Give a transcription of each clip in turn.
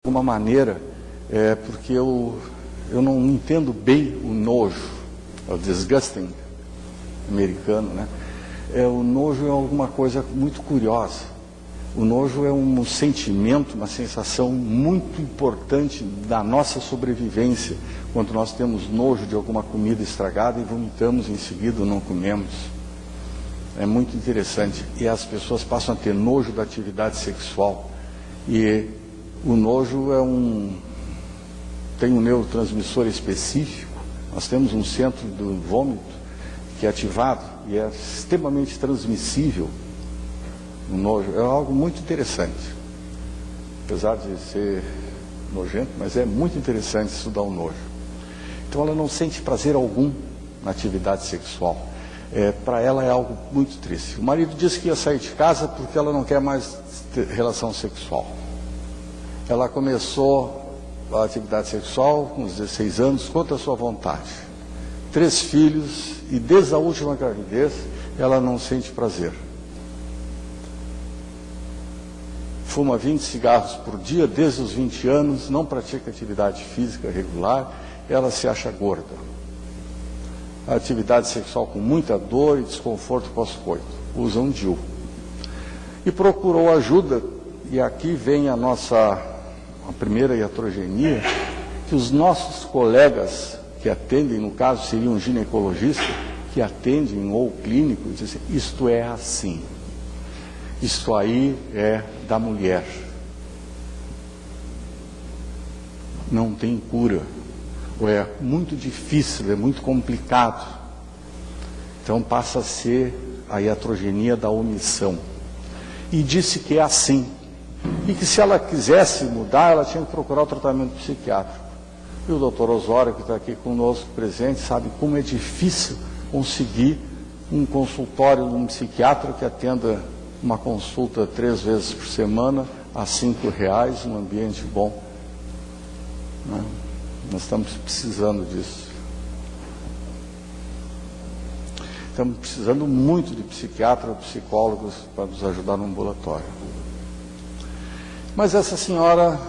alguma maneira, porque eu não entendo bem o nojo, o disgusting americano, né? O nojo é alguma coisa muito curiosa. O nojo é um sentimento, uma sensação muito importante da nossa sobrevivência, quando nós temos nojo de alguma comida estragada e vomitamos em seguida ou não comemos. É muito interessante. E as pessoas passam a ter nojo da atividade sexual. E o nojo tem um neurotransmissor específico. Nós temos um centro do vômito que é ativado e é extremamente transmissível. O nojo é algo muito interessante. Apesar de ser nojento, mas é muito interessante estudar o nojo. Então ela não sente prazer algum na atividade sexual. Para ela é algo muito triste. O marido disse que ia sair de casa porque ela não quer mais ter relação sexual. Ela começou a atividade sexual com uns 16 anos, contra a sua vontade. 3 filhos e desde a última gravidez ela não sente prazer. Fuma 20 cigarros por dia desde os 20 anos, não pratica atividade física regular, ela se acha gorda. A atividade sexual com muita dor e desconforto pós-coito. Usa um DIU. E procurou ajuda, e aqui vem a primeira iatrogenia, que os nossos colegas que atendem, no caso seria um ginecologista, que atendem ou clínico, dizem assim, isto é assim. Isto aí é da mulher. Não tem cura. Ou é muito difícil, é muito complicado. Então passa a ser a iatrogenia da omissão. E disse que é assim. E que se ela quisesse mudar, ela tinha que procurar o tratamento psiquiátrico. E o doutor Osório, que está aqui conosco presente, sabe como é difícil conseguir um consultório de um psiquiatra que atenda uma consulta 3 vezes por semana, a R$5, um ambiente bom. Né? Nós estamos precisando disso. Estamos precisando muito de psiquiatras, psicólogos para nos ajudar no ambulatório. Mas essa senhora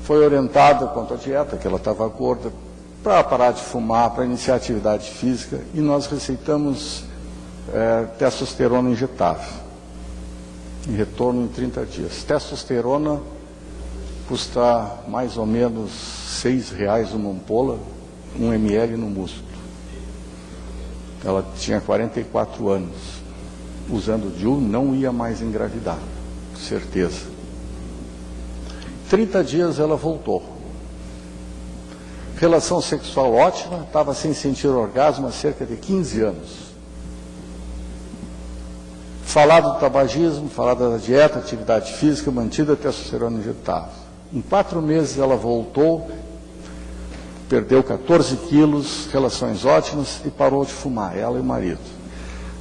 foi orientada quanto à dieta, que ela estava gorda, para parar de fumar, para iniciar atividade física, e nós receitamos testosterona injetável, em retorno em 30 dias. Testosterona custa mais ou menos R$6 uma ampola, 1 ml no músculo. Ela tinha 44 anos. Usando o DIU, não ia mais engravidar, certeza. 30 dias ela voltou. Relação sexual ótima, estava sem sentir orgasmo há cerca de 15 anos. Falar do tabagismo, falar da dieta, atividade física, mantida a testosterona injetável. Em 4 meses ela voltou, perdeu 14 quilos, relações ótimas e parou de fumar, ela e o marido.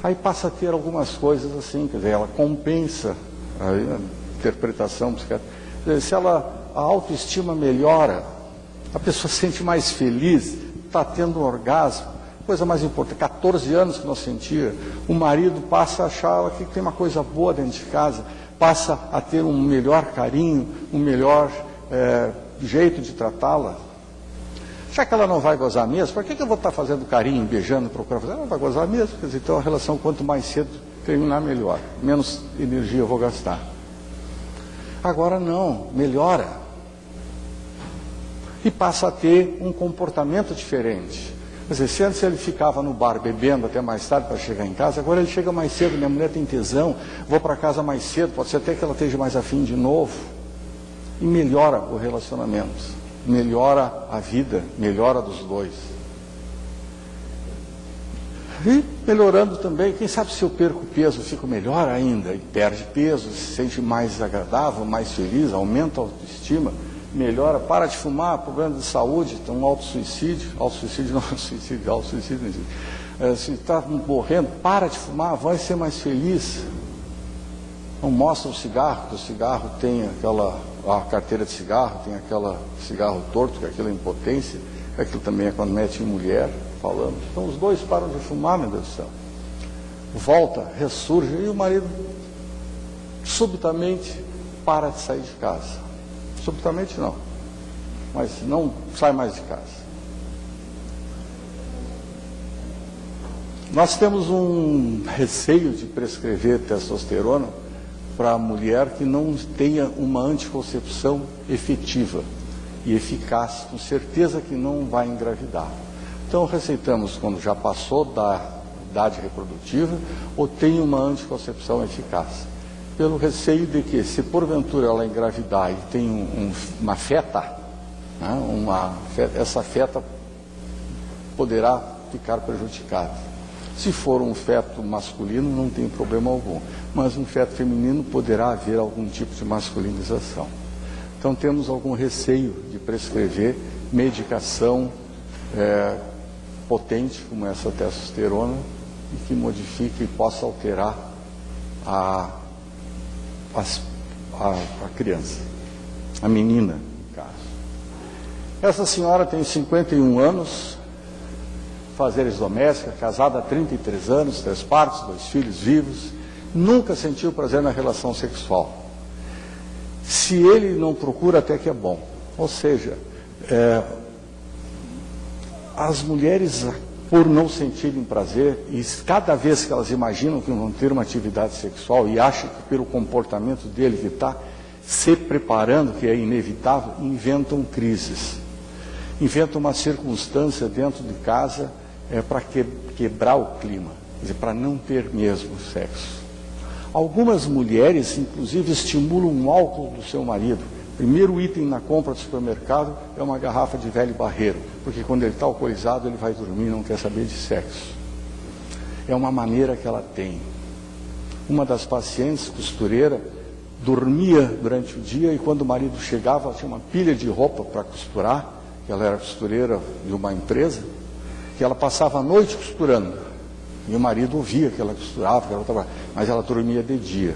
Aí passa a ter algumas coisas assim, quer dizer, ela compensa a interpretação psiquiátrica. Se a autoestima melhora, a pessoa se sente mais feliz, está tendo um orgasmo. Coisa mais importante, 14 anos que não sentia, o marido passa a achar que tem uma coisa boa dentro de casa, passa a ter um melhor carinho, um melhor jeito de tratá-la. Já que ela não vai gozar mesmo, por que eu vou estar fazendo carinho, beijando, procurando fazer? Ela vai gozar mesmo, quer dizer, então a relação quanto mais cedo terminar, melhor, menos energia eu vou gastar. Agora não, melhora. E passa a ter um comportamento diferente. Quer dizer, se antes ele ficava no bar bebendo até mais tarde para chegar em casa, agora ele chega mais cedo, minha mulher tem tesão, vou para casa mais cedo, pode ser até que ela esteja mais afim de novo. E melhora o relacionamento, melhora a vida, melhora dos dois. E melhorando também, quem sabe se eu perco peso, fico melhor ainda, e perde peso, se sente mais agradável, mais feliz, aumenta a autoestima. Melhora, para de fumar, problema de saúde, tem um autossuicídio não é suicídio, autossuicídio. Se está morrendo, para de fumar, vai ser mais feliz. Não mostra o cigarro, que o cigarro tem a carteira de cigarro, tem aquela cigarro torto, que é aquela impotência, aquilo também é quando mete em mulher, falando. Então os dois param de fumar, meu Deus do céu. Volta, ressurge, e o marido subitamente para de sair de casa. Absolutamente não. Mas não sai mais de casa. Nós temos um receio de prescrever testosterona para a mulher que não tenha uma anticoncepção efetiva e eficaz, com certeza que não vai engravidar. Então receitamos quando já passou da idade reprodutiva ou tem uma anticoncepção eficaz. Pelo receio de que, se porventura ela engravidar e tem uma feta, né, essa feta poderá ficar prejudicada. Se for um feto masculino, não tem problema algum, mas um feto feminino poderá haver algum tipo de masculinização. Então temos algum receio de prescrever medicação potente como essa testosterona e que modifique e possa alterar a criança, a menina, no caso. Essa senhora tem 51 anos, fazeres doméstica, casada há 33 anos, 3 partos, 2 filhos vivos, nunca sentiu prazer na relação sexual. Se ele não procura, até que é bom. Ou seja, as mulheres, por não sentirem prazer, e cada vez que elas imaginam que vão ter uma atividade sexual e acham que pelo comportamento dele que está se preparando, que é inevitável, inventam crises. Inventam uma circunstância dentro de casa para quebrar o clima, quer dizer, para não ter mesmo sexo. Algumas mulheres, inclusive, estimulam o álcool do seu marido. Primeiro item na compra do supermercado é uma garrafa de velho barreiro, porque quando ele está alcoolizado, ele vai dormir e não quer saber de sexo. É uma maneira que ela tem. Uma das pacientes, costureira, dormia durante o dia e quando o marido chegava, ela tinha uma pilha de roupa para costurar, que ela era costureira de uma empresa, que ela passava a noite costurando. E o marido ouvia que ela costurava, que ela trabalhava, mas ela dormia de dia.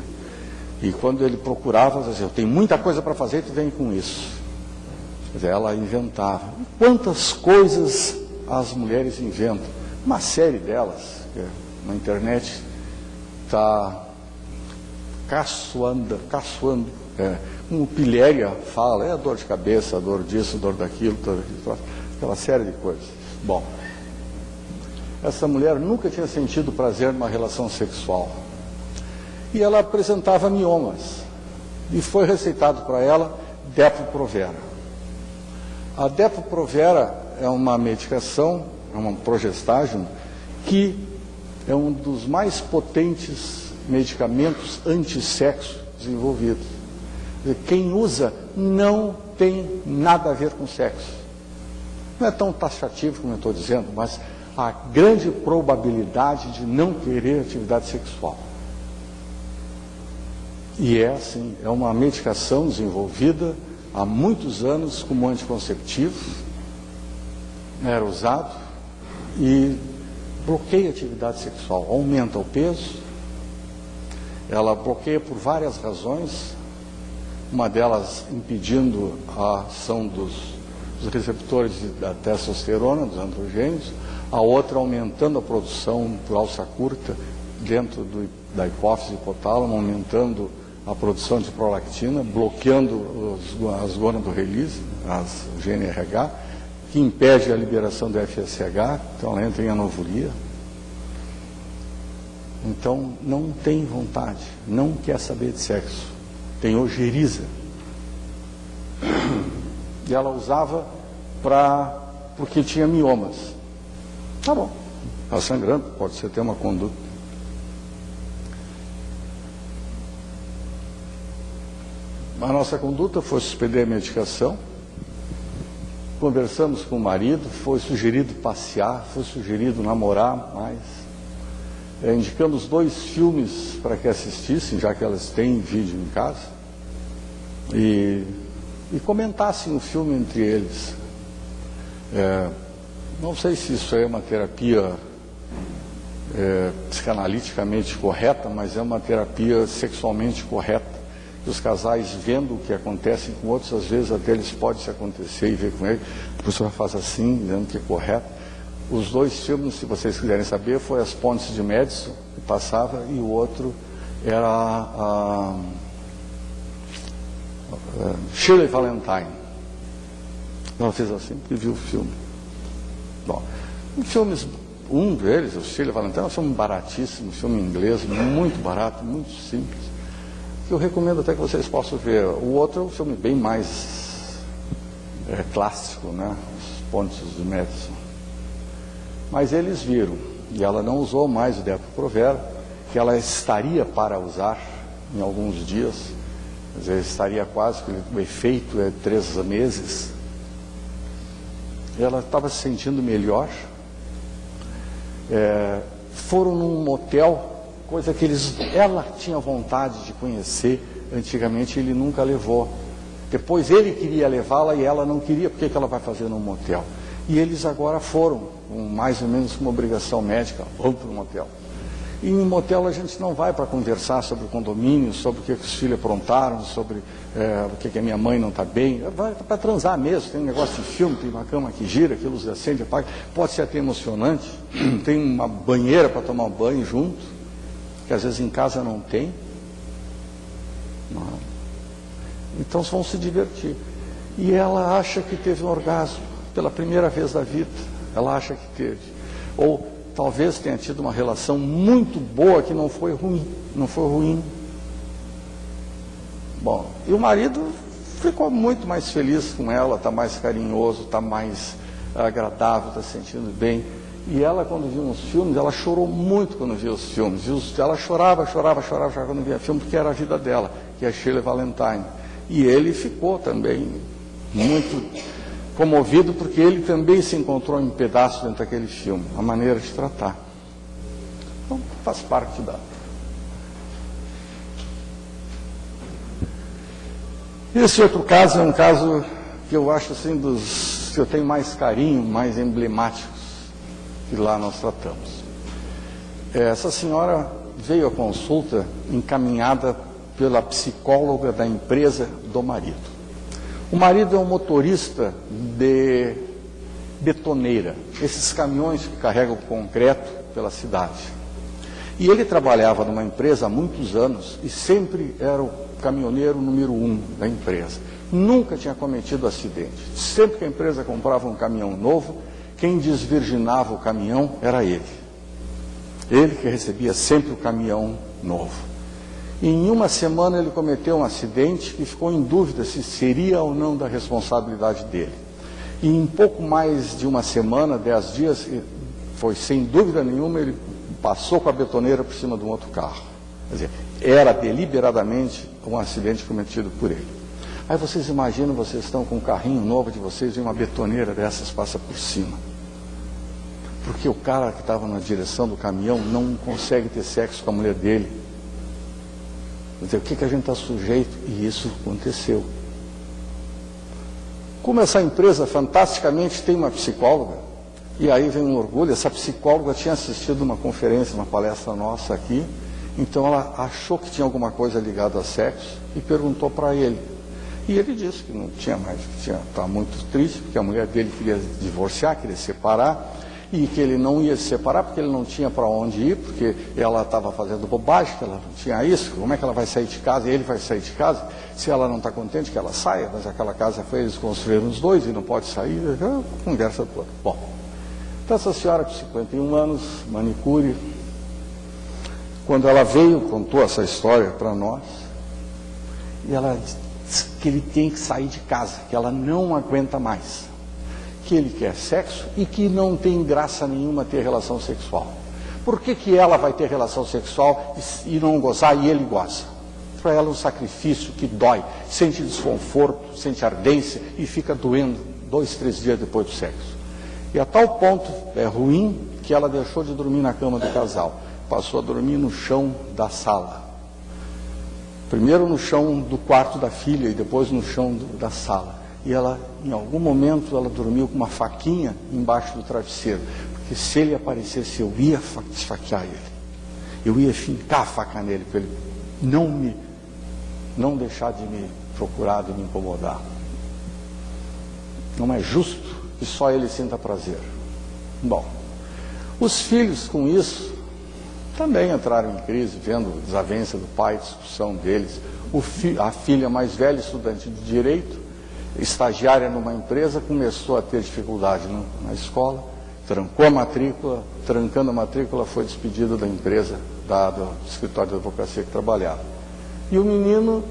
E quando ele procurava, ela dizia, eu tenho muita coisa para fazer e tu vem com isso. Quer dizer, ela inventava. E quantas coisas as mulheres inventam? Uma série delas, que na internet está caçoando. Como Piléria fala, dor de cabeça, dor disso, dor daquilo, aquela série de coisas. Bom, essa mulher nunca tinha sentido prazer numa relação sexual. E ela apresentava miomas. E foi receitado para ela Depo-Provera. A Depo-Provera é uma medicação, é uma progestágeno, que é um dos mais potentes medicamentos antissexo desenvolvidos. Quem usa não tem nada a ver com sexo. Não é tão taxativo como eu estou dizendo, mas a grande probabilidade de não querer atividade sexual. E é assim, é uma medicação desenvolvida há muitos anos como anticonceptivo, era usado e bloqueia a atividade sexual, aumenta o peso, ela bloqueia por várias razões, uma delas impedindo a ação dos receptores da testosterona, dos androgênios, a outra aumentando a produção por alça curta dentro da hipófise hipotálamo, aumentando a produção de prolactina, bloqueando as gonadorrelise, as GNRH, que impede a liberação do FSH, então ela entra em anovulia. Então não tem vontade, não quer saber de sexo, tem ojeriza. E ela usava porque tinha miomas. Tá bom, está sangrando, pode ser ter uma conduta. A nossa conduta foi suspender a medicação, conversamos com o marido, foi sugerido passear, foi sugerido namorar mais. Indicamos 2 filmes para que assistissem, já que elas têm vídeo em casa, e comentassem o filme entre eles. Não sei se isso é uma terapia psicanaliticamente correta, mas é uma terapia sexualmente correta. Os casais vendo o que acontece com outros, às vezes até eles pode se acontecer e ver com ele, a pessoa faz assim, dizendo que é correto. Os 2 filmes, se vocês quiserem saber, foi As Pontes de Madison, que passava, e o outro era Shirley Valentine. Ela fez assim, e viu o filme. Bom, filmes, um deles, o Shirley Valentine, é um filme baratíssimo, um filme inglês, muito barato, muito simples, que eu recomendo até que vocês possam ver. O outro é um filme bem mais clássico, né? Os Pontos de Madison. Mas eles viram, e ela não usou mais o Depo-Provera, que ela estaria para usar em alguns dias, quer dizer, estaria quase, o efeito é 3 meses. Ela estava se sentindo melhor. Foram num motel, coisa que ela tinha vontade de conhecer, antigamente ele nunca levou. Depois ele queria levá-la e ela não queria, porque que ela vai fazer num motel? E eles agora foram, mais ou menos com uma obrigação médica, vão para um motel. E em motel a gente não vai para conversar sobre o condomínio, sobre o que os filhos aprontaram, sobre o que a minha mãe não está bem. Vai para transar mesmo, tem um negócio de filme, tem uma cama que gira, que a luz acende, apaga. Pode ser até emocionante, tem uma banheira para tomar um banho junto, que às vezes em casa não tem. Não. Então vão se divertir. E ela acha que teve um orgasmo pela primeira vez da vida. Ela acha que teve. Ou talvez tenha tido uma relação muito boa que não foi ruim. Não foi ruim. Bom, e o marido ficou muito mais feliz com ela, está mais carinhoso, está mais agradável, está se sentindo bem. E ela, quando viu os filmes, ela chorou muito quando viu os filmes. Ela chorava quando via filme, porque era a vida dela, que é a Shirley Valentine. E ele ficou também muito comovido, porque ele também se encontrou em pedaços dentro daquele filme, a maneira de tratar. Então, faz parte da... Esse outro caso é um caso que eu acho assim dos que eu tenho mais carinho, mais emblemáticos, que lá nós tratamos. Essa senhora veio à consulta encaminhada pela psicóloga da empresa do marido. O marido é um motorista de betoneira, esses caminhões que carregam concreto pela cidade. E ele trabalhava numa empresa há muitos anos e sempre era o caminhoneiro número 1 da empresa. Nunca tinha cometido acidente. Sempre que a empresa comprava um caminhão novo, quem desvirginava o caminhão era ele. Ele que recebia sempre o caminhão novo. E em uma semana ele cometeu um acidente que ficou em dúvida se seria ou não da responsabilidade dele. E em pouco mais de uma semana, 10 dias, foi sem dúvida nenhuma, ele passou com a betoneira por cima de um outro carro. Quer dizer, era deliberadamente um acidente cometido por ele. Aí vocês imaginam, vocês estão com um carrinho novo de vocês e uma betoneira dessas passa por cima. Porque o cara que estava na direção do caminhão não consegue ter sexo com a mulher dele. Quer dizer, o que a gente está sujeito? E isso aconteceu. Como essa empresa fantasticamente tem uma psicóloga, e aí vem um orgulho, essa psicóloga tinha assistido uma conferência, uma palestra nossa aqui, então ela achou que tinha alguma coisa ligada a sexo e perguntou para ele. E ele disse que não tinha mais, que estava muito triste, porque a mulher dele queria divorciar, queria separar, e que ele não ia se separar porque ele não tinha para onde ir, porque ela estava fazendo bobagem, que ela não tinha isso, como é que ela vai sair de casa, e ele vai sair de casa, se ela não está contente que ela saia, mas aquela casa foi eles construíram os dois e não pode sair, conversa toda. Bom, então essa senhora com 51 anos, manicure, quando ela veio, contou essa história para nós, e ela disse que ele tem que sair de casa, que ela não aguenta mais, que ele quer sexo e que não tem graça nenhuma ter relação sexual. Por que ela vai ter relação sexual e não gozar e ele goza? Para ela é um sacrifício que dói, sente desconforto, sente ardência e fica doendo 2, 3 dias depois do sexo. E a tal ponto é ruim que ela deixou de dormir na cama do casal, passou a dormir no chão da sala. Primeiro no chão do quarto da filha e depois no chão da sala. E ela, em algum momento, ela dormiu com uma faquinha embaixo do travesseiro, porque se ele aparecesse, eu ia esfaquear ele. Eu ia fincar a faca nele, para ele não deixar de me procurar, de me incomodar. Não é justo que só ele sinta prazer. Bom, os filhos com isso também entraram em crise, vendo a desavença do pai, discussão deles. A filha mais velha, estudante de Direito, estagiária numa empresa, começou a ter dificuldade na escola, trancou a matrícula, trancando a matrícula foi despedida da empresa, do escritório de advocacia que trabalhava. E o menino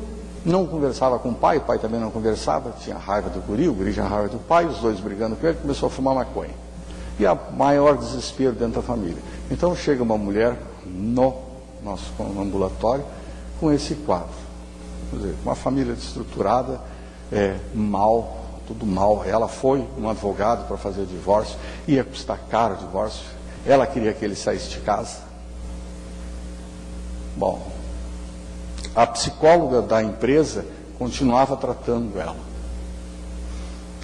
não conversava com o pai também não conversava, tinha raiva do guri, o guri tinha raiva do pai, os dois brigando com ele, começou a fumar maconha. E a maior desespero dentro da família. Então chega uma mulher no nosso ambulatório com esse quadro. Quer dizer, uma família desestruturada, mal, tudo mal. Ela foi um advogado para fazer divórcio, ia custar caro o divórcio. Ela queria que ele saísse de casa. Bom, a psicóloga da empresa continuava tratando ela.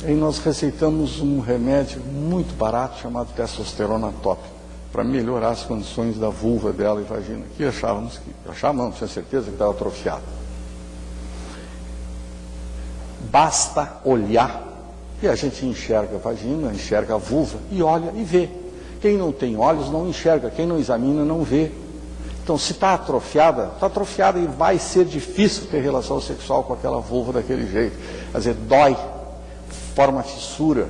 E nós receitamos um remédio muito barato chamado testosterona tópica, para melhorar as condições da vulva dela e vagina, que achávamos, não tinha certeza que estava atrofiada. Basta olhar, e a gente enxerga a vagina, enxerga a vulva, e olha e vê. Quem não tem olhos não enxerga, quem não examina não vê. Então, se está atrofiada e vai ser difícil ter relação sexual com aquela vulva daquele jeito. Quer dizer, dói, forma fissura.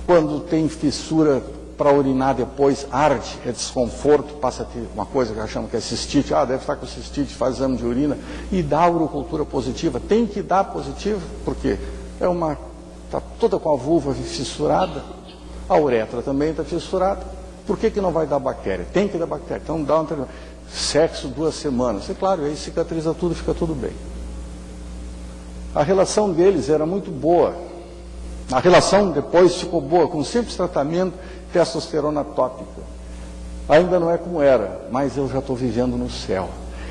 Quando tem fissura para urinar depois, arde, é desconforto, passa a ter uma coisa que achamos que é cistite. Deve estar com cistite, faz exame de urina e dá urocultura positiva. Tem que dar positivo, porque está toda com a vulva fissurada, a uretra também está fissurada. Por que não vai dar bactéria? Tem que dar bactéria. Então dá sexo 2 semanas. É claro, aí cicatriza tudo e fica tudo bem. A relação deles era muito boa. A relação depois ficou boa, com simples tratamento, testosterona tópica. Ainda não é como era, mas eu já estou vivendo no céu.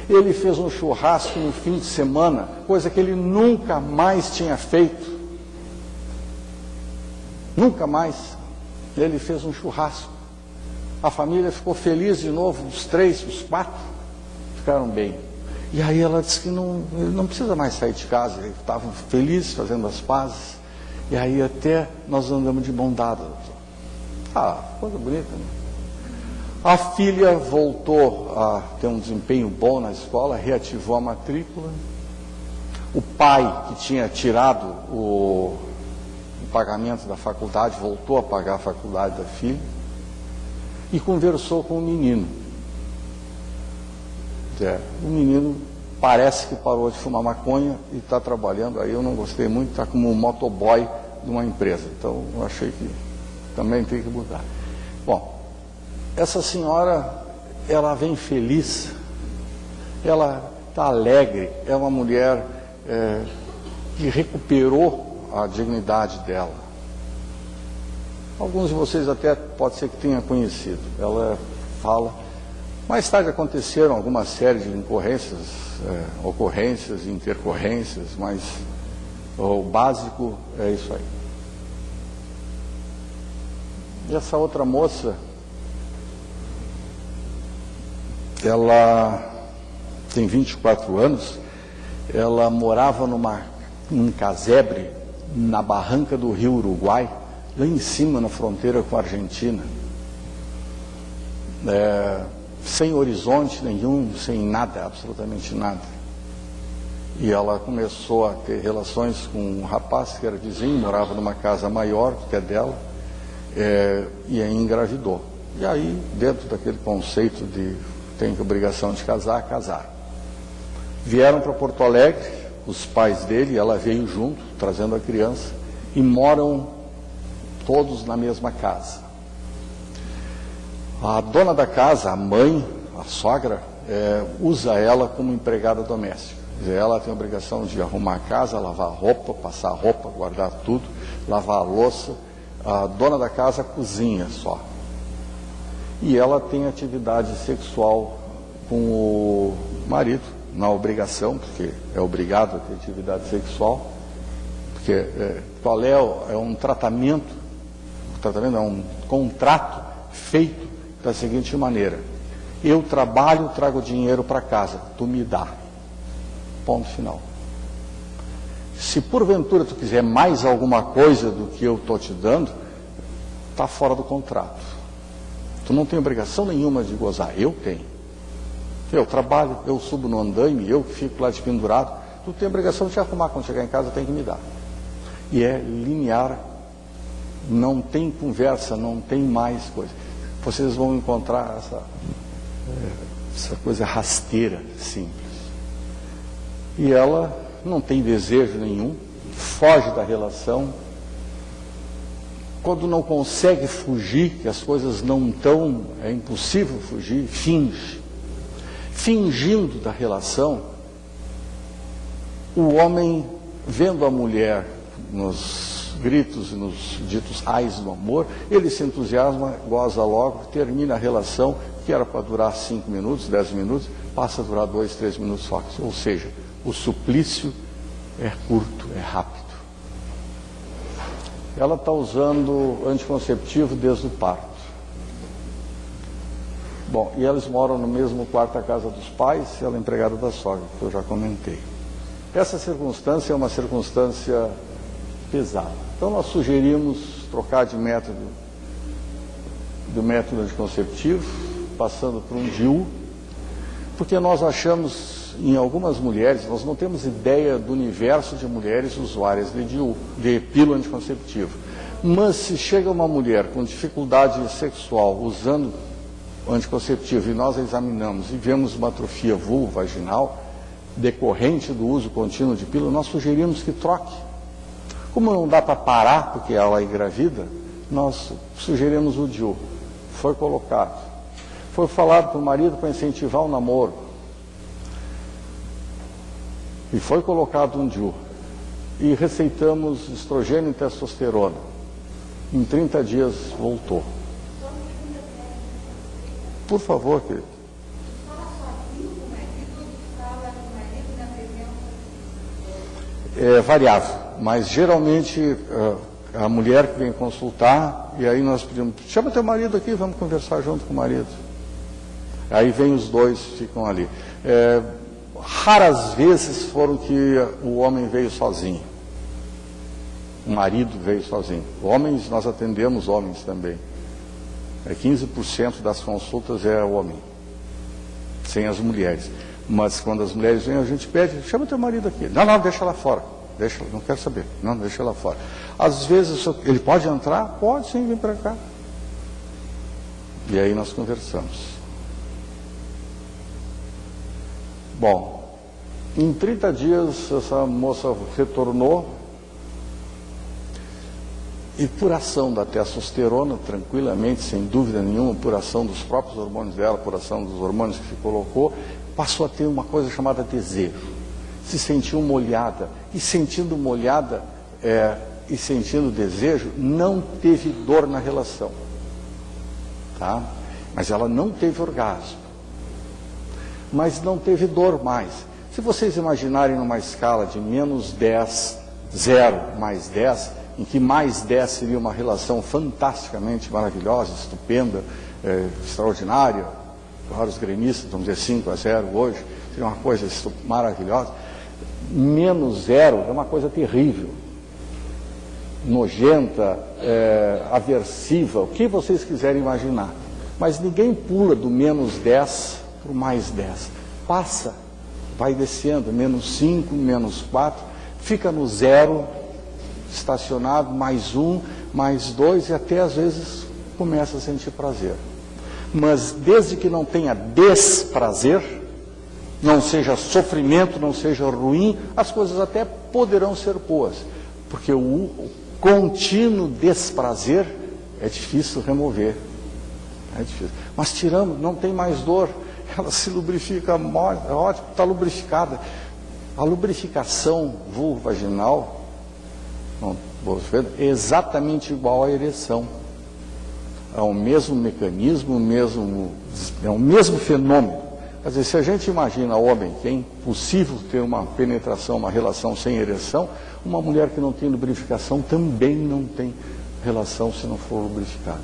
Ele fez um churrasco no fim de semana, coisa que ele nunca mais tinha feito. Nunca mais. Ele fez um churrasco. A família ficou feliz de novo, os 3, os 4 ficaram bem. E aí ela disse que não precisa mais sair de casa, eles estavam felizes fazendo as pazes. E aí até nós andamos de mão dada. Coisa bonita, né? A filha voltou a ter um desempenho bom na escola, reativou a matrícula. O pai, que tinha tirado o pagamento da faculdade, voltou a pagar a faculdade da filha. E conversou com o menino. O menino parece que parou de fumar maconha e está trabalhando, aí eu não gostei muito, está como um motoboy de uma empresa. Então eu achei que também tem que mudar. Bom, essa senhora, ela vem feliz, ela está alegre, é uma mulher que recuperou a dignidade dela. Alguns de vocês até pode ser que tenham conhecido. Ela fala. Mais tarde aconteceram alguma série de ocorrências, intercorrências, mas o básico é isso aí. E essa outra moça, ela tem 24 anos, ela morava num casebre na barranca do rio Uruguai, lá em cima, na fronteira com a Argentina, sem horizonte nenhum, sem nada, absolutamente nada. E ela começou a ter relações com um rapaz que era vizinho, morava numa casa maior que a dela, e aí engravidou. E aí, dentro daquele conceito de tem obrigação de casar. Vieram para Porto Alegre, os pais dele, ela veio junto, trazendo a criança, e moram todos na mesma casa. A dona da casa, a mãe, a sogra, usa ela como empregada doméstica. Quer dizer, ela tem a obrigação de arrumar a casa, lavar a roupa, passar a roupa, guardar tudo, lavar a louça. A dona da casa cozinha só. E ela tem atividade sexual com o marido, na obrigação, porque é obrigado a ter atividade sexual, porque qual é um tratamento é um contrato feito da seguinte maneira: eu trabalho, trago dinheiro para casa, tu me dá. Ponto final. Se porventura tu quiser mais alguma coisa do que eu estou te dando, está fora do contrato. Tu não tem obrigação nenhuma de gozar, eu tenho. Eu trabalho, eu subo no andaime, eu que fico lá de pendurado, Tu tem a obrigação de te arrumar, quando chegar em casa tem que me dar. E é linear, não tem conversa, não tem mais coisa. Vocês vão encontrar essa coisa rasteira, simples. E ela não tem desejo nenhum, foge da relação. Quando não consegue fugir, que as coisas não estão, é impossível fugir, finge. Fingindo da relação, o homem, vendo a mulher nos gritos e nos ditos ais do amor, ele se entusiasma, goza logo, termina a relação, que era para durar 5 minutos, 10 minutos, passa a durar 2, 3 minutos só. Ou seja, o suplício é curto, é rápido. Ela está usando anticonceptivo desde o parto. Bom, e eles moram no mesmo quarto da casa dos pais, e ela é empregada da sogra, que eu já comentei. Essa circunstância é uma circunstância pesada. Então nós sugerimos trocar de método, do método anticonceptivo, passando por um DIU, porque nós achamos em algumas mulheres, nós não temos ideia do universo de mulheres usuárias de DIU, de pílula anticonceptiva. Mas se chega uma mulher com dificuldade sexual usando anticonceptivo e nós a examinamos e vemos uma atrofia vulvovaginal decorrente do uso contínuo de pílula, nós sugerimos que troque. Como não dá para parar porque ela é engravida, nós sugerimos o DIU. Foi colocado. Foi falado para o marido para incentivar o namoro. E foi colocado um DIU. E receitamos estrogênio e testosterona. Em 30 dias voltou. Por favor, querido. É variável, mas geralmente a mulher que vem consultar, e aí nós pedimos, chama teu marido aqui, vamos conversar junto com o marido. Aí vem os dois, ficam ali. Raras vezes foram que o homem veio sozinho. O marido veio sozinho. Homens, nós atendemos homens também. 15% das consultas é homem, sem as mulheres. Mas quando as mulheres vêm, a gente pede, chama teu marido aqui. Não, não, deixa lá fora. Deixa, não quero saber. Não, deixa lá fora. Às vezes, ele pode entrar? Pode sim, vem para cá. E aí nós conversamos. Bom, em 30 dias, essa moça retornou. E por ação da testosterona, tranquilamente, sem dúvida nenhuma, por ação dos próprios hormônios dela, por ação dos hormônios que se colocou, passou a ter uma coisa chamada desejo. Se sentiu molhada. E sentindo molhada e sentindo desejo, não teve dor na relação. Tá? Mas ela não teve orgasmo. Mas não teve dor mais. Se vocês imaginarem numa escala de menos 10, 0 mais 10, em que mais 10 seria uma relação fantasticamente maravilhosa, estupenda, extraordinária, vários gremistas, vamos dizer 5-0 hoje, seria uma coisa maravilhosa. Menos 0 é uma coisa terrível, nojenta, aversiva, o que vocês quiserem imaginar. Mas ninguém pula do menos 10 para o mais 10. Passa, vai descendo, menos 5, menos 4, fica no 0, estacionado, mais 1, mais 2, e até às vezes começa a sentir prazer. Mas desde que não tenha desprazer, não seja sofrimento, não seja ruim, as coisas até poderão ser boas, porque o contínuo desprazer é difícil remover. É difícil. Mas tiramos, não tem mais dor, ela se lubrifica, é ótimo, está lubrificada. A lubrificação vulvovaginal é exatamente igual à ereção. É o mesmo mecanismo, é o mesmo fenômeno. Quer dizer, se a gente imagina homem que é impossível ter uma penetração, uma relação sem ereção, uma mulher que não tem lubrificação também não tem relação se não for lubrificada.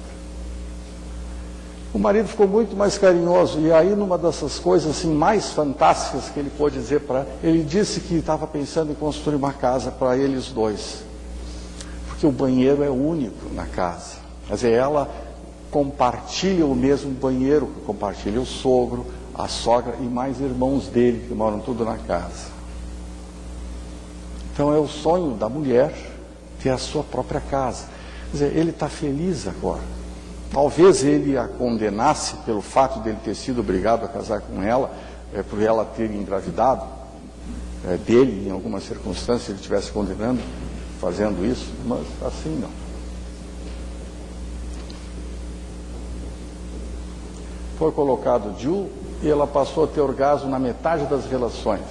O marido ficou muito mais carinhoso, e aí numa dessas coisas assim mais fantásticas que ele pôde dizer para ela, ele disse que estava pensando em construir uma casa para eles dois, porque o banheiro é único na casa. Quer dizer, ela compartilha o mesmo banheiro, compartilha o sogro, a sogra e mais irmãos dele, que moram tudo na casa. Então é o sonho da mulher ter a sua própria casa. Quer dizer, ele está feliz agora. Talvez ele a condenasse pelo fato de ele ter sido obrigado a casar com ela, por ela ter engravidado dele, em alguma circunstância ele estivesse condenando, fazendo isso, mas assim não. Foi colocado Ju e ela passou a ter orgasmo na metade das relações.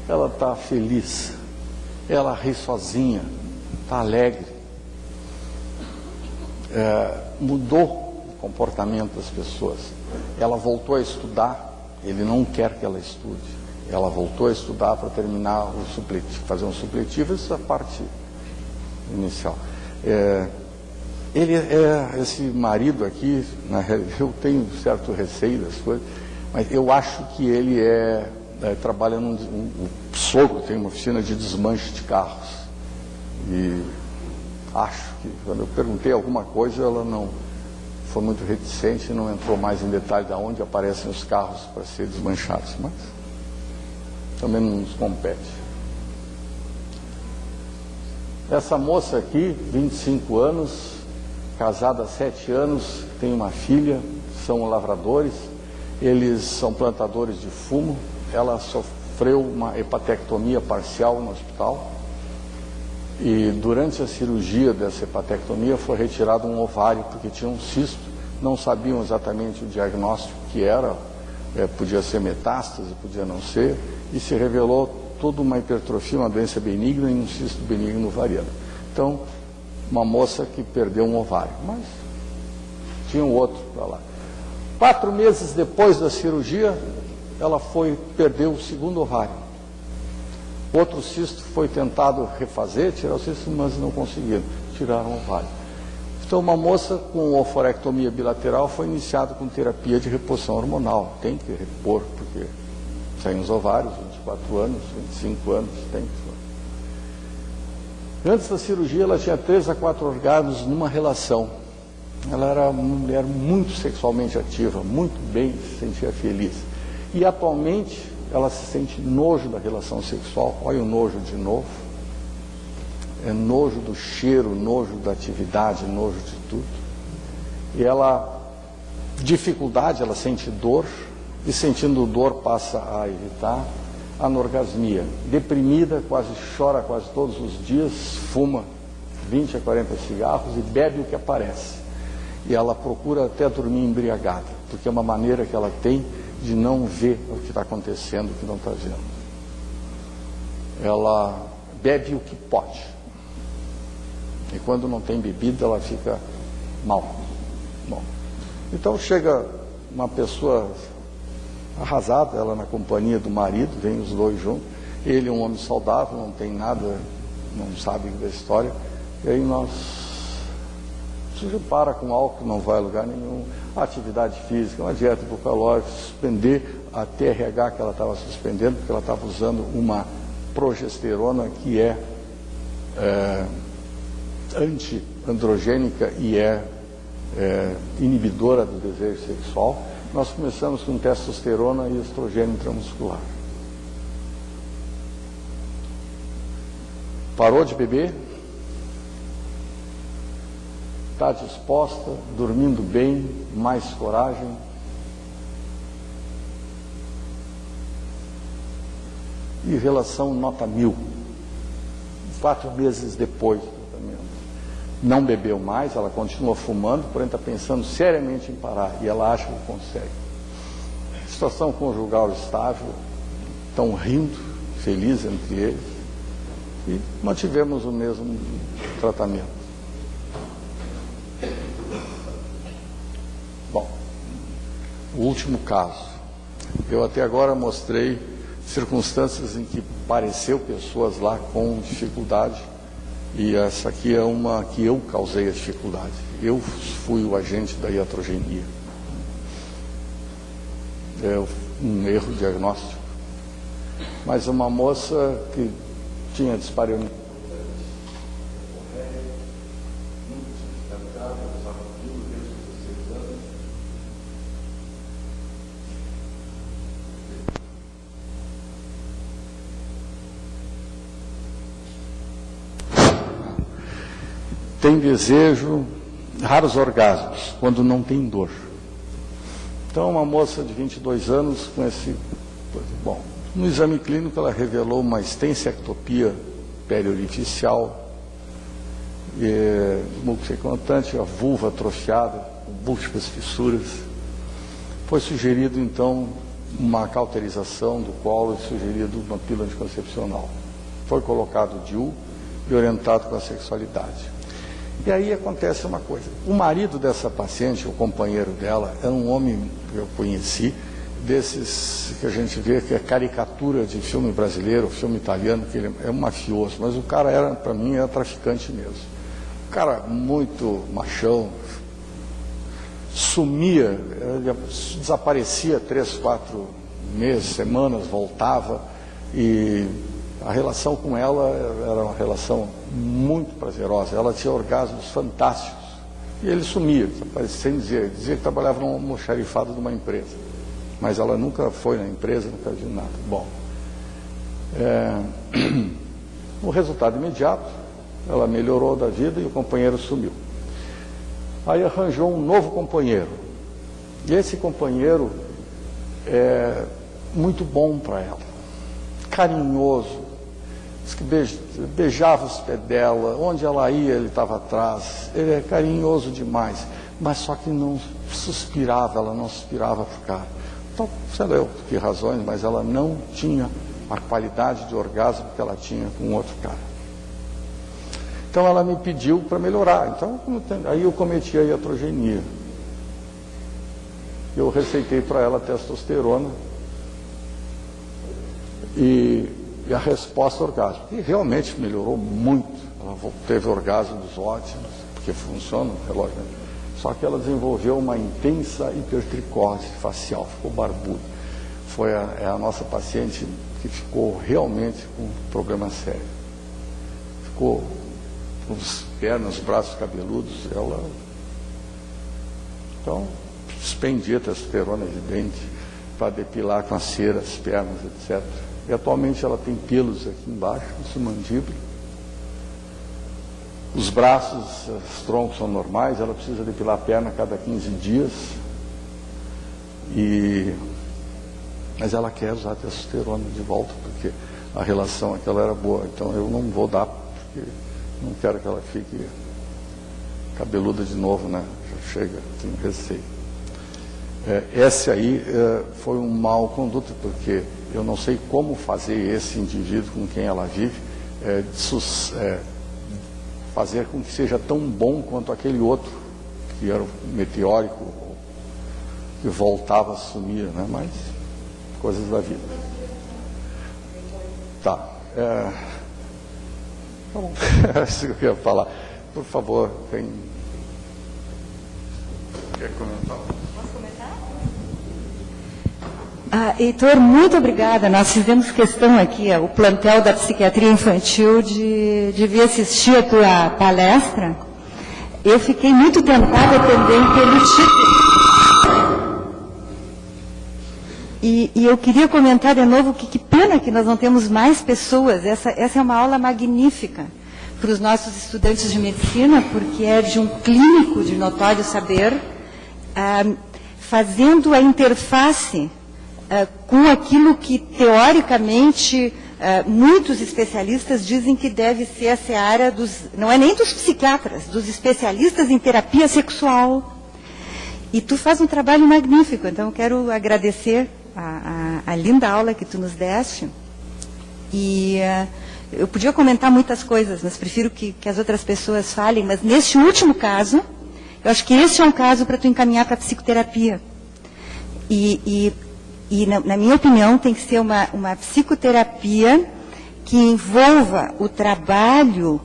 Ela está feliz, ela ri sozinha, está alegre. Mudou o comportamento das pessoas. Ela voltou a estudar, ele não quer que ela estude. Ela voltou a estudar para terminar o supletivo, fazer um supletivo, essa parte inicial. Esse marido aqui, eu tenho certo receio das coisas, mas eu acho que ele trabalha o sogro tem uma oficina de desmanche de carros. E acho que, quando eu perguntei alguma coisa, ela não foi muito reticente, não entrou mais em detalhe de onde aparecem os carros para ser desmanchados, mas também não nos compete. Essa moça aqui, 25 anos, casada há 7 anos, tem uma filha, são lavradores, eles são plantadores de fumo. Ela sofreu uma hepatectomia parcial no hospital e durante a cirurgia dessa hepatectomia foi retirado um ovário porque tinha um cisto, não sabiam exatamente o diagnóstico que era, podia ser metástase, podia não ser, e se revelou toda uma hipertrofia, uma doença benigna e um cisto benigno ovariano. Então, uma moça que perdeu um ovário, mas tinha um outro para lá. 4 meses depois da cirurgia, ela perdeu o segundo ovário. Outro cisto foi tentado refazer, tirar o cisto, mas não conseguiram, tiraram o ovário. Então, uma moça com oforectomia bilateral foi iniciada com terapia de reposição hormonal. Tem que repor, porque saem os ovários, 24 anos, 25 anos, tem que. Antes da cirurgia, ela tinha 3 a 4 orgasmos numa relação. Ela era uma mulher muito sexualmente ativa, muito bem, se sentia feliz. E atualmente, ela se sente nojo da relação sexual. Olha o nojo de novo. É nojo do cheiro, nojo da atividade, nojo de tudo. E dificuldade, ela sente dor, e sentindo dor passa a evitar. Anorgasmia, deprimida, quase chora quase todos os dias, fuma 20 a 40 cigarros e bebe o que aparece. E ela procura até dormir embriagada, porque é uma maneira que ela tem de não ver o que está acontecendo, o que não está vendo. Ela bebe o que pode. E quando não tem bebida, ela fica mal. Bom, então chega uma pessoa arrasada, ela na companhia do marido, vem os dois juntos. Ele é um homem saudável, não tem nada, não sabe da história. E aí se para com álcool, não vai a lugar nenhum. Atividade física, uma dieta hipocalórica, suspender a TRH que ela estava suspendendo, porque ela estava usando uma progesterona que é anti-androgênica e inibidora do desejo sexual. Nós começamos com testosterona e estrogênio intramuscular. Parou de beber, está disposta, dormindo bem, mais coragem. E relação nota 1000. 4 meses depois do tratamento. Não bebeu mais, ela continua fumando, porém está pensando seriamente em parar, e ela acha que consegue. Situação conjugal estável, estão rindo, felizes entre eles, e mantivemos o mesmo tratamento. Bom, o último caso. Eu até agora mostrei circunstâncias em que apareceu pessoas lá com dificuldade, e essa aqui é uma que eu causei a dificuldade. Eu fui o agente da iatrogenia. É um erro diagnóstico. Mas uma moça que tinha dispareunia. tem desejo, raros orgasmos, quando não tem dor. Então, uma moça de 22 anos com esse... Bom, no exame clínico ela revelou uma extensa ectopia periorificial, mucosequentante, a vulva atrofiada, com múltiplas fissuras. Foi sugerido, então, uma cauterização do colo e sugerido uma pílula anticoncepcional. Foi colocado o DIU e orientado com a sexualidade. E aí acontece uma coisa. O marido dessa paciente, o companheiro dela, era um homem que eu conheci, desses que a gente vê que é caricatura de filme brasileiro, filme italiano, que ele é um mafioso, mas o cara era, para mim, era traficante mesmo. O cara muito machão, sumia, desaparecia 3, 4 meses, semanas, voltava, e a relação com ela era uma relação muito prazerosa. Ela tinha orgasmos fantásticos. E ele sumia, sem dizer. Dizia que trabalhava num almoxarifado de uma empresa. Mas ela nunca foi na empresa, nunca viu nada. Bom, o resultado imediato, ela melhorou da vida e o companheiro sumiu. Aí arranjou um novo companheiro. E esse companheiro é muito bom para ela. Carinhoso. Diz que beijava os pés dela, onde ela ia ele estava atrás, ele é carinhoso demais, mas só que não suspirava, ela não suspirava para o cara. Então, sei lá eu por que razões, mas ela não tinha a qualidade de orgasmo que ela tinha com outro cara. Então ela me pediu para melhorar, então aí eu cometi a iatrogenia. Eu receitei para ela testosterona e a resposta orgásmica. E realmente melhorou muito. Ela teve orgasmos ótimos, porque funciona o relógio. Só que ela desenvolveu uma intensa hipertricose facial, ficou barbuda. Foi a nossa paciente que ficou realmente com um problema sério. Ficou com as pernas, os braços cabeludos. Então, suspendia testosterona evidente para depilar com a cera as pernas, etc. E atualmente ela tem pelos aqui embaixo, na mandíbula. Os braços, os troncos são normais, ela precisa depilar a perna a cada 15 dias. Mas ela quer usar a testosterona de volta, porque a relação aquela era boa. Então eu não vou dar, porque não quero que ela fique cabeluda de novo, né? Já chega, tenho receio. Esse aí foi um mau conduto, porque eu não sei como fazer esse indivíduo com quem ela vive fazer com que seja tão bom quanto aquele outro, que era o meteórico, que voltava a sumir, né? Mas coisas da vida. Tá. Tá bom. É isso que eu ia falar. Por favor, quer comentar? Heitor, muito obrigada. Nós fizemos questão aqui, o plantel da psiquiatria infantil, de vir assistir a tua palestra. Eu fiquei muito tentada também pelo título. E eu queria comentar de novo que pena que nós não temos mais pessoas. Essa é uma aula magnífica para os nossos estudantes de medicina, porque é de um clínico de notório saber, fazendo a interface com aquilo que, teoricamente, muitos especialistas dizem que deve ser a seara não é nem dos psiquiatras, dos especialistas em terapia sexual. E tu faz um trabalho magnífico, então eu quero agradecer a linda aula que tu nos deste. E eu podia comentar muitas coisas, mas prefiro que as outras pessoas falem. Mas neste último caso, eu acho que esse é um caso para tu encaminhar para a psicoterapia. E na minha opinião, tem que ser uma psicoterapia que envolva o trabalho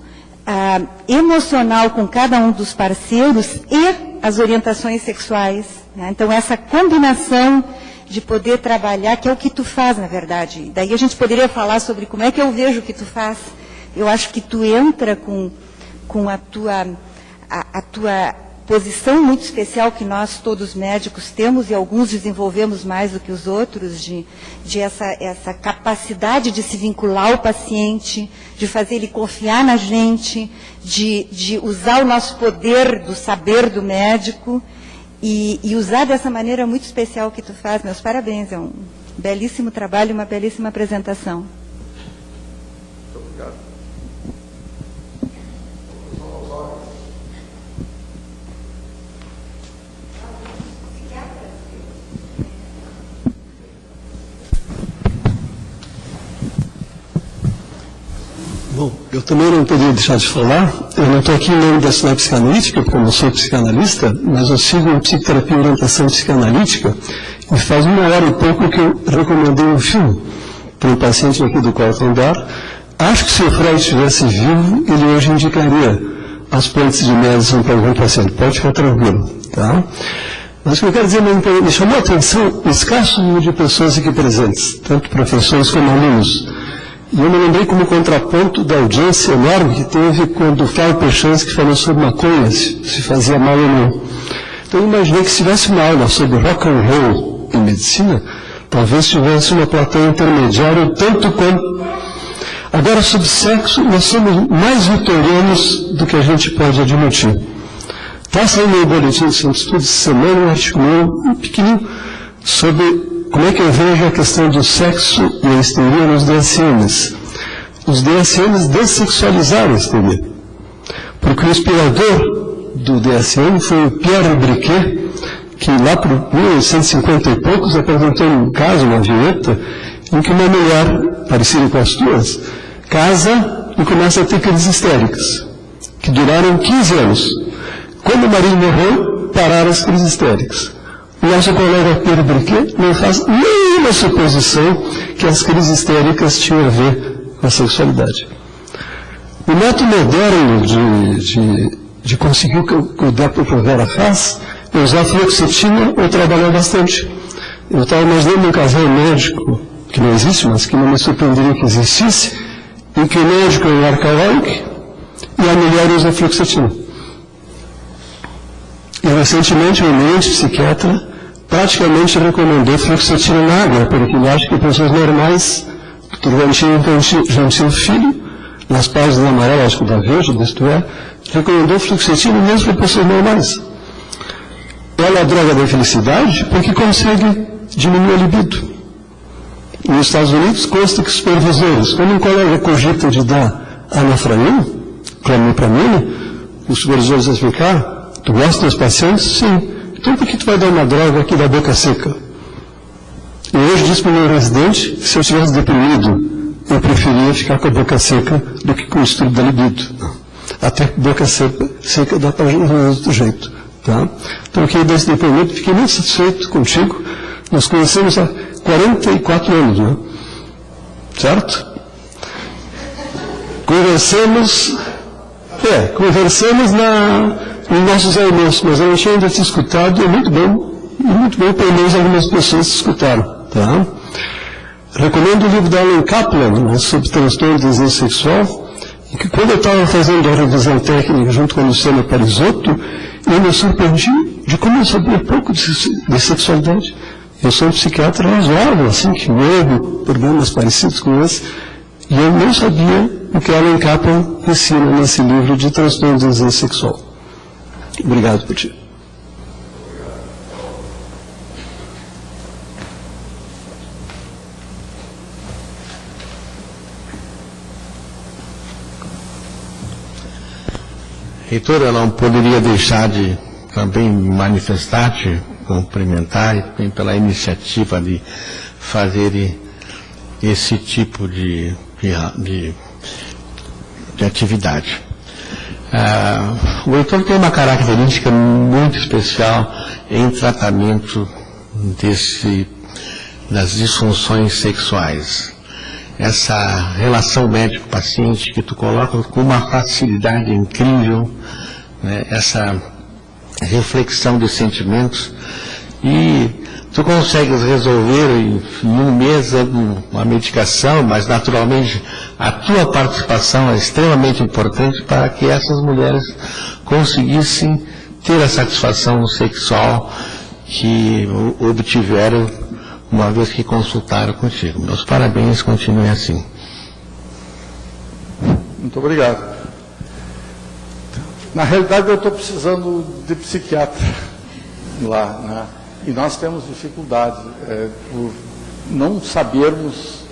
emocional com cada um dos parceiros e as orientações sexuais, né? Então, essa combinação de poder trabalhar, que é o que tu faz, na verdade. Daí a gente poderia falar sobre como é que eu vejo o que tu faz. Eu acho que tu entra com a tua posição muito especial que nós, todos médicos, temos, e alguns desenvolvemos mais do que os outros, de essa capacidade de se vincular ao paciente, de fazer ele confiar na gente, de usar o nosso poder do saber do médico e usar dessa maneira muito especial que tu faz. Meus parabéns, é um belíssimo trabalho, uma belíssima apresentação. Muito obrigado. Bom, eu também não poderia deixar de falar. Eu não estou aqui em nome da Sinap Psicanalítica, porque eu não sou psicanalista, mas eu sigo uma psicoterapia e orientação psicanalítica, e faz 1 hora e pouco que eu recomendei um filme para um paciente aqui do quarto andar. Acho que se o Freud estivesse vivo, ele hoje indicaria as pontes de Madison para algum paciente. Pode ficar tranquilo, tá? Mas o que eu quero dizer, me chamou a atenção o escasso número de pessoas aqui presentes, tanto professores como alunos. E eu me lembrei como contraponto da audiência enorme que teve quando o Flávio Pechansky falou sobre maconha, se fazia mal ou não. Então eu imaginei que se tivesse uma aula sobre rock and roll em medicina, talvez tivesse uma plateia intermediária tanto quanto... Agora, sobre sexo, nós somos mais vitorianos do que a gente pode admitir. Está saindo no boletim de Centro de Estudos de semana um artigo pequenininho sobre como é que eu vejo a questão do sexo e a histeria nos DSMs. Os DSMs dessexualizaram a histeria. Porque o inspirador do DSM foi o Pierre Briquet, que lá por 1950 e poucos apresentou um caso, uma vinheta, em que uma mulher, parecida com as tuas, casa e começa a ter crises histéricas, que duraram 15 anos. Quando o marido morreu, pararam as crises histéricas. O nosso colega Pierre Briquet não faz nenhuma suposição que as crises histéricas tinham a ver com a sexualidade. O método moderno de conseguir o que o Dr. Provera faz é usar fluoxetina ou trabalhar bastante. Eu estava imaginando um casal médico, que não existe, mas que não me surpreenderia que existisse, em que o médico é um alcoólico e a mulher usa fluoxetina. E recentemente um eminente psiquiatra praticamente recomendou fluoxetina na água, porque ele acha que pessoas normais, que já tinham filho, nas páginas amarelas, acho que da Veja, deste recomendou fluoxetina mesmo para pessoas normais. Ela é a droga da felicidade porque consegue diminuir a libido. Nos Estados Unidos consta que supervisores, quando um colega cogita de dar anaframina, clomipramina, os supervisores vão ficar. Tu gosta dos pacientes? Sim. Então por que tu vai dar uma droga aqui da boca seca? Eu hoje disse para o meu residente que se eu estivesse deprimido, eu preferia ficar com a boca seca do que com o estudo da libido. Até boca seca dá para resolver do jeito. Tá? Então eu queria dar esse depoimento, fiquei muito satisfeito contigo. Nós conhecemos há 44 anos, né? Certo? Conversamos em nossos almoços, mas eu não tinha ainda te escutado, e é muito bom, pelo menos algumas pessoas te escutaram. Tá? Recomendo o livro da Alan Kaplan, né, sobre transtorno de desejo sexual, em que quando eu estava fazendo a revisão técnica junto com a Luciana Parisotto, eu me surpreendi de como eu sabia pouco de sexualidade. Eu sou um psiquiatra razoável, assim, que vejo problemas parecidos com esse, e eu não sabia o que Alan Kaplan ensina nesse livro de transtorno de desejo sexual. Obrigado por ti. Heitor, eu não poderia deixar de também manifestar-te, cumprimentar e também pela iniciativa de fazer esse tipo de atividade. O Heitor tem uma característica muito especial em tratamento das disfunções sexuais. Essa relação médico-paciente que tu coloca com uma facilidade incrível, né, essa reflexão de sentimentos, e tu consegues resolver em um mês uma medicação, mas naturalmente a tua participação é extremamente importante para que essas mulheres conseguissem ter a satisfação sexual que obtiveram uma vez que consultaram contigo. Meus parabéns, continue assim. Muito obrigado. Na realidade, eu estou precisando de psiquiatra lá, né? E nós temos dificuldade por não sabermos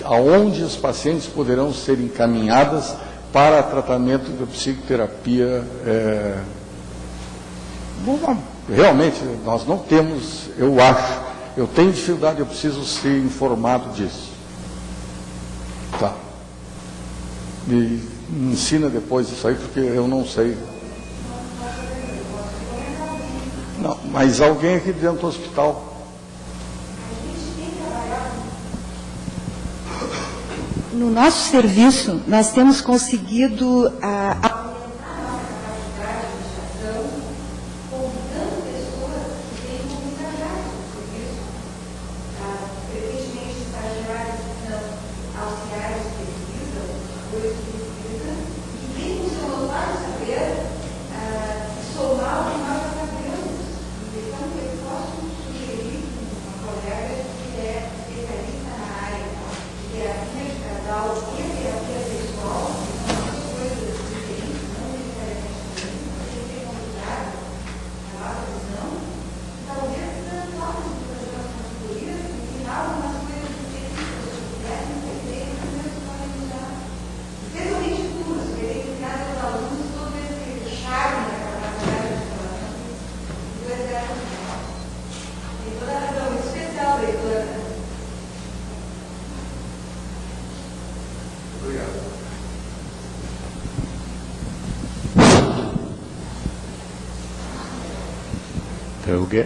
aonde os pacientes poderão ser encaminhadas para tratamento de psicoterapia. Realmente, nós não temos, eu tenho dificuldade, eu preciso ser informado disso. Tá. Me ensina depois isso aí, porque eu não sei. Não, mas alguém aqui dentro do hospital. No nosso serviço, nós temos conseguido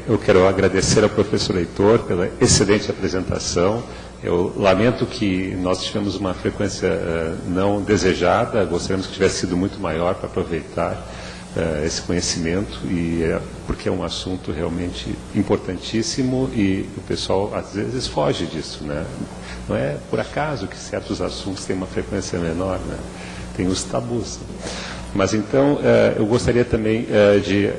Eu quero agradecer ao professor Heitor pela excelente apresentação. Eu lamento que nós tivemos uma frequência não desejada, gostaríamos que tivesse sido muito maior para aproveitar esse conhecimento, porque é um assunto realmente importantíssimo e o pessoal às vezes foge disso, né? Não é por acaso que certos assuntos têm uma frequência menor, né? Tem os tabus. Mas então, eu gostaria também de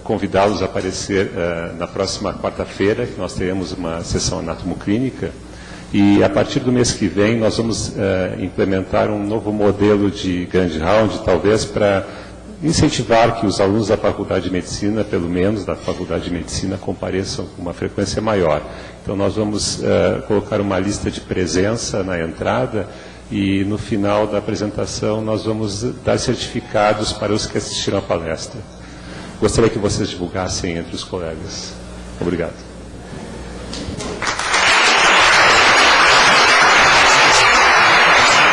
convidá-los a aparecer na próxima quarta-feira, que nós teremos uma sessão anatomoclínica, e a partir do mês que vem nós vamos implementar um novo modelo de grande round, talvez para incentivar que os alunos da Faculdade de Medicina, pelo menos da Faculdade de Medicina, compareçam com uma frequência maior. Então nós vamos colocar uma lista de presença na entrada e no final da apresentação nós vamos dar certificados para os que assistiram à palestra. Gostaria que vocês divulgassem entre os colegas. Obrigado.